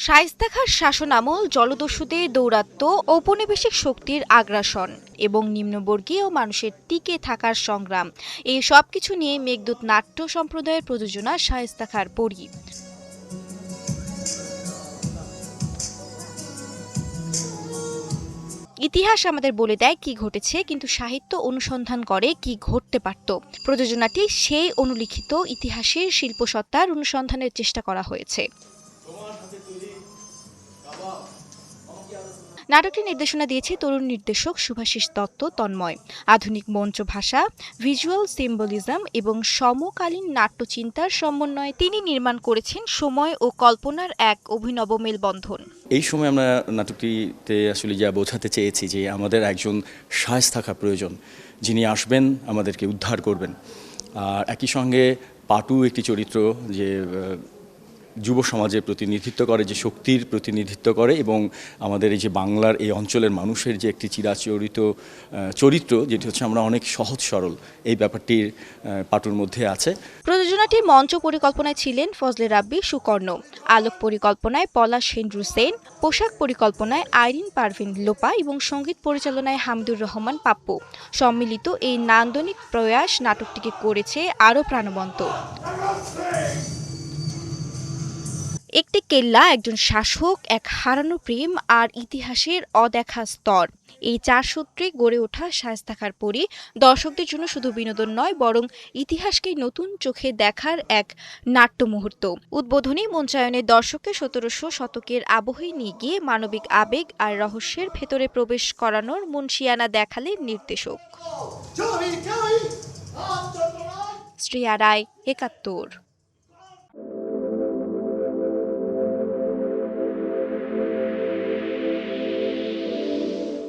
শায়েস্তা খাঁর শাসনামল জলদস্যুদের দৌরাত্ম্য, ঔপনিবেশিক শক্তির আগ্রাসন এবং নিম্নবর্গীয় মানুষের টিকে থাকার সংগ্রাম, এই সবকিছু নিয়ে মেঘদূত নাট্য সম্প্রদায়ের প্রযোজনা শায়েস্তা খাঁর পরী। ইতিহাস আমাদের বলে দেয় কি ঘটেছে, কিন্তু সাহিত্য অনুসন্ধান করে কি ঘটতে পারত। প্রযোজনাটি সেই অনুলিখিত ইতিহাসের শিল্পসত্তার অনুসন্ধানের চেষ্টা করা হয়েছে। নাটকটি নির্দেশনা দিয়েছে তরুণ নির্দেশক শুভাশিস দত্ত তন্ময়। আধুনিক মঞ্চ ভাষা, ভিজুয়াল সিম্বলিজম এবং সমকালীন নাট্যচিন্তার সমন্বয়ে তিনি নির্মাণ করেছেন সময় ও কল্পনার এক অভিনব মেলবন্ধন। এই সময় আমরা নাটকটিতে আসলে যা বোঝাতে চেয়েছি যে আমাদের একজন শায়েস্তা খাঁ প্রয়োজন, যিনি আসবেন আমাদেরকে উদ্ধার করবেন। আর একই সঙ্গে পাটু একটি চরিত্র যে যুব সমাজের প্রতিনিধিত্ব করে, যে শক্তির প্রতিনিধিত্ব করে, এবং আমাদের এই যে বাংলার এই অঞ্চলের মানুষের যে একটি চিরাচরিত চরিত্র, যেটি হচ্ছে আমরা অনেক সহজ সরল, এই ব্যাপারটির পাটুর মধ্যে আছে। প্রযোজনাটির মঞ্চ পরিকল্পনায় ছিলেন ফজলে রাব্বি সুকর্ণ, আলোক পরিকল্পনায় পলাশ হেন্ড্রু সেন, পোশাক পরিকল্পনায় আইরিন পারভিন লোপা এবং সঙ্গীত পরিচালনায় হামিদুর রহমান পাপ্পু। সম্মিলিত এই নান্দনিক প্রয়াস নাটকটিকে করেছে আরও প্রাণবন্ত। একটি কেল্লা, একজন শাসক, এক হারানো প্রেম আর ইতিহাসের অদেখা স্তর, এই চার সূত্রে গড়ে ওঠা শায়েস্তা খাঁর পরী দর্শকদের জন্য শুধু বিনোদন নয়, বরং ইতিহাসকে নতুন চোখে দেখার এক নাট্য মুহূর্ত। উদ্বোধনী মঞ্চায়নে দর্শককে ১৭০০ শতকের আবহে নিয়ে গিয়ে মানবিক আবেগ আর রহস্যের ভেতরে প্রবেশ করানোর মুনশিয়ানা দেখালেন নির্দেশক। শ্রেয়া রায়, ৭১।